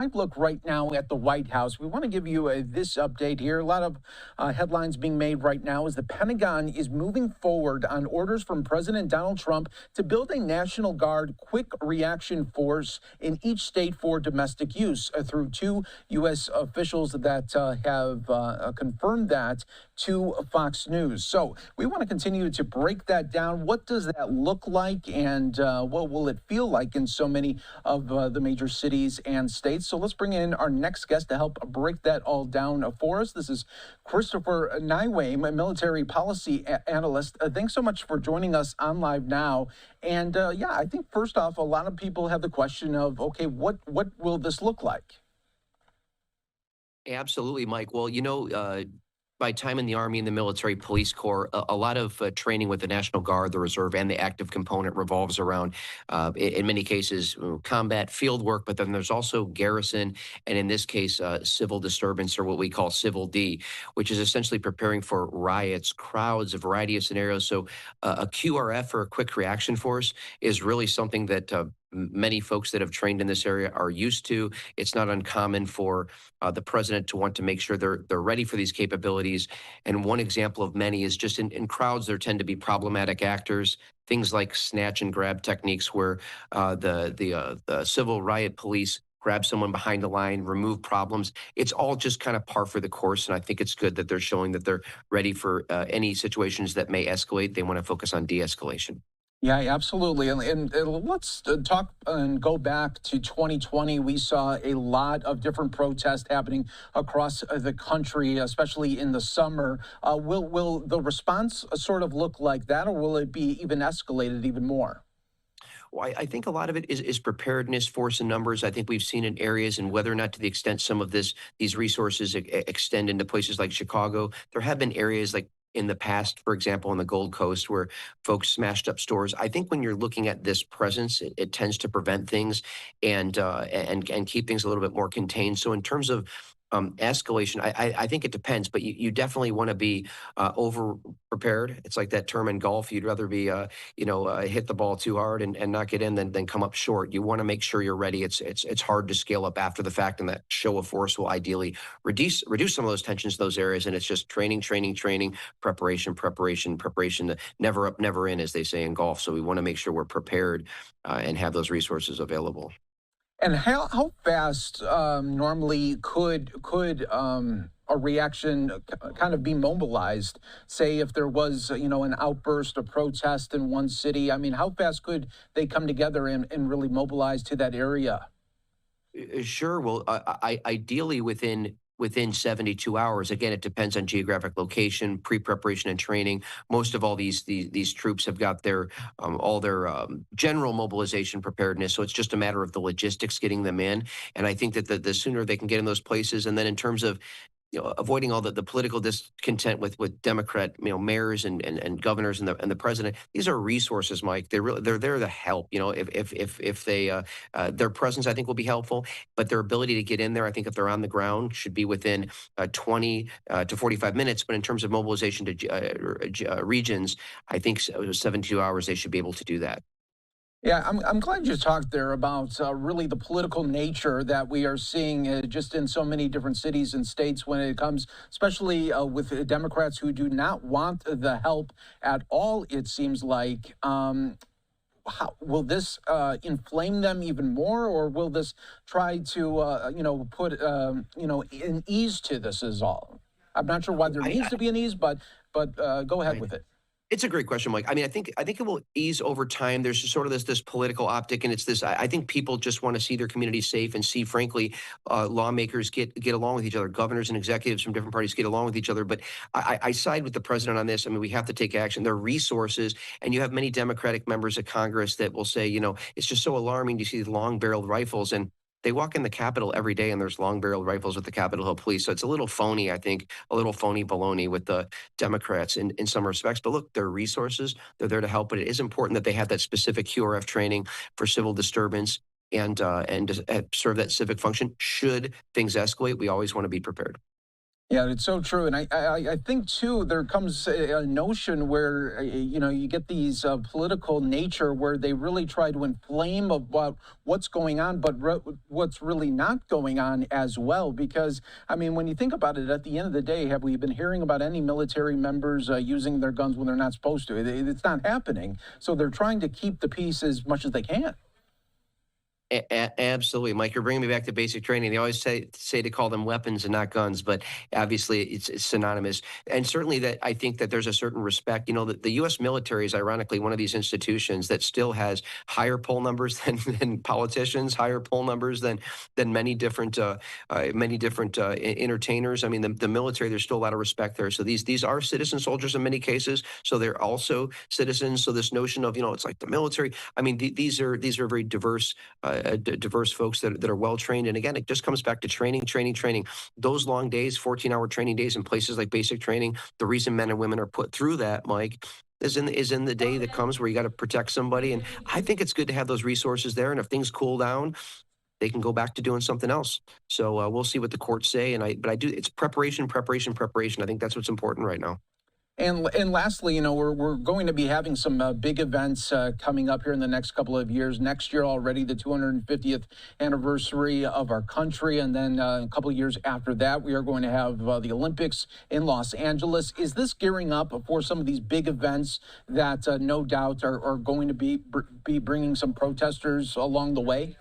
Look right now at the White House. We want to give you this update here. A lot of headlines being made right now as the Pentagon is moving forward on orders from President Donald Trump to build a National Guard quick reaction force in each state for domestic use through two U.S. officials that have confirmed that to Fox News. So we want to continue to break that down. What does that look like, and what will it feel like in so many of the major cities and states? So let's bring in our next guest to help break that all down for us. This is Christopher Neiweem, a military policy analyst. Thanks so much for joining us on Live Now. And yeah, I think first off, a lot of people have the question of, okay, what will this look like? Absolutely, Mike. Well, my time in the Army and the military police corps, a lot of training with the National Guard, the Reserve, and the active component revolves around, in many cases, combat field work, but then there's also garrison, and in this case, civil disturbance, or what we call Civil D, which is essentially preparing for riots, crowds, a variety of scenarios. So a QRF, or a quick reaction force, is really something that many folks that have trained in this area are used to. It's not uncommon for the president to want to make sure they're ready for these capabilities. And one example of many is just in crowds, there tend to be problematic actors, things like snatch and grab techniques where the civil riot police grab someone behind the line, remove problems. It's all just kind of par for the course. And I think it's good that they're showing that they're ready for any situations that may escalate. They want to focus on de-escalation. Yeah, absolutely. And let's talk and go back to 2020. We saw a lot of different protests happening across the country, especially in the summer. Will the response sort of look like that, or will it be even escalated even more? Well, I think a lot of it is preparedness, force, and numbers. I think we've seen in areas, and whether or not to the extent some of these resources extend into places like Chicago, there have been areas like in the past, for example, on the Gold Coast, where folks smashed up stores. I think when you're looking at this presence, it tends to prevent things and keep things a little bit more contained. So in terms of escalation, I think it depends, but you definitely want to be over prepared. It's like that term in golf. You'd rather be, hit the ball too hard and not get in than come up short. You want to make sure you're ready. It's hard to scale up after the fact, and that show of force will ideally reduce some of those tensions, those areas. And it's just training, training, training, preparation, preparation, preparation. Never up, never in, as they say in golf. So we want to make sure we're prepared and have those resources available. And how fast normally could a reaction kind of be mobilized? Say if there was an outburst, a protest in one city. I mean, how fast could they come together and really mobilize to that area? Sure. Well, ideally within 72 hours. Again, it depends on geographic location, pre-preparation and training. Most of all these troops have got their all their general mobilization preparedness. So it's just a matter of the logistics getting them in. And I think that the sooner they can get in those places, and then in terms of avoiding all the political discontent with Democrat, mayors and governors and the president. These are resources, Mike. They're there to help. If they their presence, I think, will be helpful, but their ability to get in there, I think, if they're on the ground, should be within 20 to 45 minutes. But in terms of mobilization to regions, I think 72 hours they should be able to do that. Yeah, I'm glad you talked there about really the political nature that we are seeing just in so many different cities and states when it comes, especially with Democrats who do not want the help at all, it seems like. How, will this inflame them even more, or will this try to, put, an ease to this is all? I'm not sure why there needs to be an ease, but go ahead I, with it. It's a great question, Mike. I mean, I think it will ease over time. There's just sort of this political optic, and it's this. I think people just want to see their community safe and see, frankly, lawmakers get along with each other. Governors and executives from different parties get along with each other. But I side with the president on this. I mean, we have to take action. There are resources, and you have many Democratic members of Congress that will say, it's just so alarming to see long-barreled rifles and. They walk in the Capitol every day, and there's long-barreled rifles with the Capitol Hill Police. So it's a little phony, I think, a little phony baloney with the Democrats in some respects. But look, they're resources. They're there to help. But it is important that they have that specific QRF training for civil disturbance and to serve that civic function. Should things escalate, we always want to be prepared. Yeah, it's so true, and I think too there comes a notion where you get these political nature where they really try to inflame about what's going on, but what's really not going on as well. Because I mean, when you think about it, at the end of the day, have we been hearing about any military members using their guns when they're not supposed to? It's not happening. So they're trying to keep the peace as much as they can. Absolutely, Mike. You're bringing me back to basic training. They always say to call them weapons and not guns, but obviously it's synonymous. And certainly that I think that there's a certain respect. You know, the U.S. military is ironically one of these institutions that still has higher poll numbers than politicians, higher poll numbers than many different entertainers. I mean, the military, there's still a lot of respect there. So these are citizen soldiers in many cases. So they're also citizens. So this notion of it's like the military. I mean, these are very diverse diverse folks that are well trained. And again, it just comes back to training, training, training. Those long days, 14-hour training days in places like basic training, the reason men and women are put through that, Mike, is in the day that comes where you got to protect somebody. And I think it's good to have those resources there. And if things cool down, they can go back to doing something else. So we'll see what the courts say. But I do. It's preparation, preparation, preparation. I think that's what's important right now. And lastly, we're going to be having some big events coming up here in the next couple of years. Next year already, the 250th anniversary of our country, and then a couple of years after that, we are going to have the Olympics in Los Angeles. Is this gearing up for some of these big events that no doubt are going to be bringing some protesters along the way?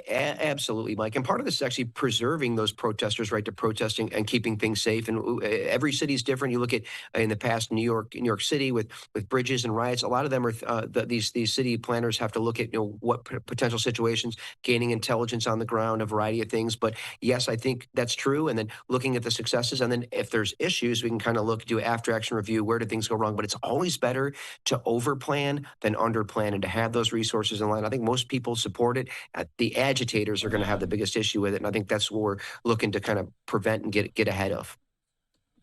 Absolutely, Mike. And part of this is actually preserving those protesters' right to protesting and keeping things safe. And every city is different. You look at in the past New York City with bridges and riots. A lot of them are these city planners have to look at what potential situations, gaining intelligence on the ground, a variety of things. But yes, I think that's true. And then looking at the successes, and then if there's issues, we can kind of do after action review. Where did things go wrong? But it's always better to over plan than under plan, and to have those resources in line. I think most people support it. The agitators are going to have the biggest issue with it, and I think that's what we're looking to kind of prevent and get ahead of.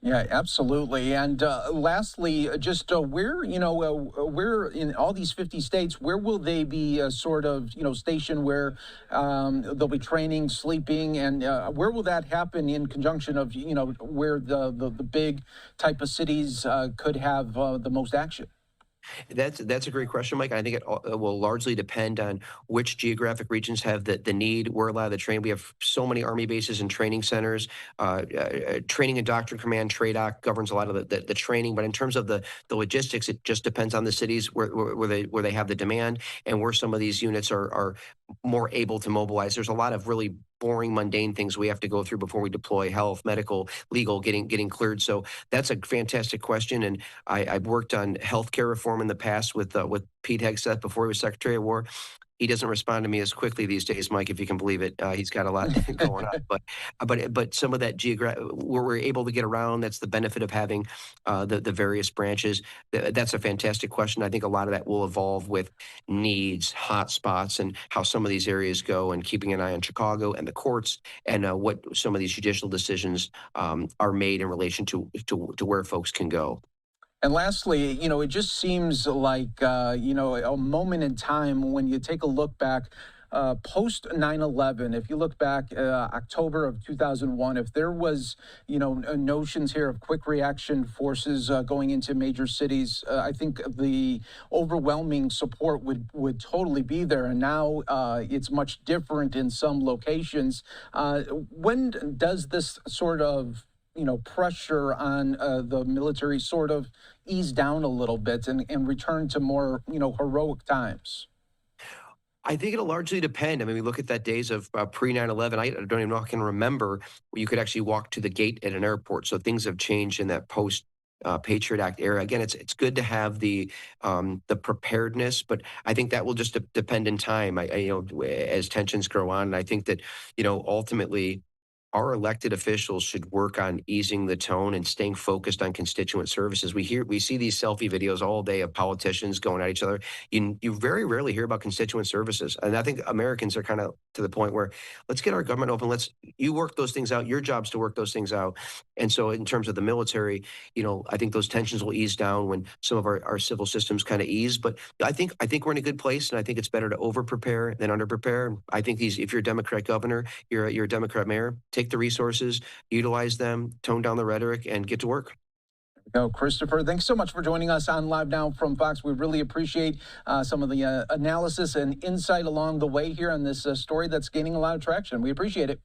Yeah, absolutely. And lastly, just where in all these 50 states, where will they be sort of, stationed where they'll be training, sleeping, and where will that happen in conjunction of, where the big type of cities could have the most action? That's a great question, Mike. I think it will largely depend on which geographic regions have the need. We're allowed to train. We have so many Army bases and training centers. Training and Doctrine Command, TRADOC, governs a lot of the training. But in terms of the logistics, it just depends on the cities where they have the demand and where some of these units are more able to mobilize. There's a lot of really boring, mundane things we have to go through before we deploy: health, medical, legal, getting cleared. So that's a fantastic question. And I've worked on healthcare reform in the past with Pete Hegseth before he was Secretary of War. He doesn't respond to me as quickly these days, Mike, if you can believe it. He's got a lot going on. But some of that where we're able to get around, that's the benefit of having the various branches. That's a fantastic question. I think a lot of that will evolve with needs, hot spots, and how some of these areas go, and keeping an eye on Chicago and the courts, and what some of these judicial decisions are made in relation to where folks can go. And lastly, it just seems like, a moment in time when you take a look back post 9/11. If you look back October of 2001, if there was, notions here of quick reaction forces going into major cities, I think the overwhelming support would totally be there. And now it's much different in some locations. When does this sort of pressure on the military sort of ease down a little bit and return to more, heroic times? I think it'll largely depend. I mean, we look at that days of pre 9/11. I don't even know if I can remember where you could actually walk to the gate at an airport. So things have changed in that post Patriot Act era. Again, it's good to have the preparedness, but I think that will just depend in time. As tensions grow on, and I think that ultimately our elected officials should work on easing the tone and staying focused on constituent services. We see these selfie videos all day of politicians going at each other. You very rarely hear about constituent services, and I think Americans are kind of to the point where let's get our government open. You work those things out. Your job's to work those things out. And so, in terms of the military, I think those tensions will ease down when some of our civil systems kind of ease. But I think we're in a good place, and I think it's better to over prepare than under prepare. I think if you're a Democrat governor, you're a Democrat mayor, take the resources, utilize them, tone down the rhetoric, and get to work. No, Christopher, thanks so much for joining us on Live Now from Fox. We really appreciate some of the analysis and insight along the way here on this story that's gaining a lot of traction. We appreciate it.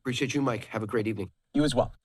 Appreciate you, Mike. Have a great evening. You as well.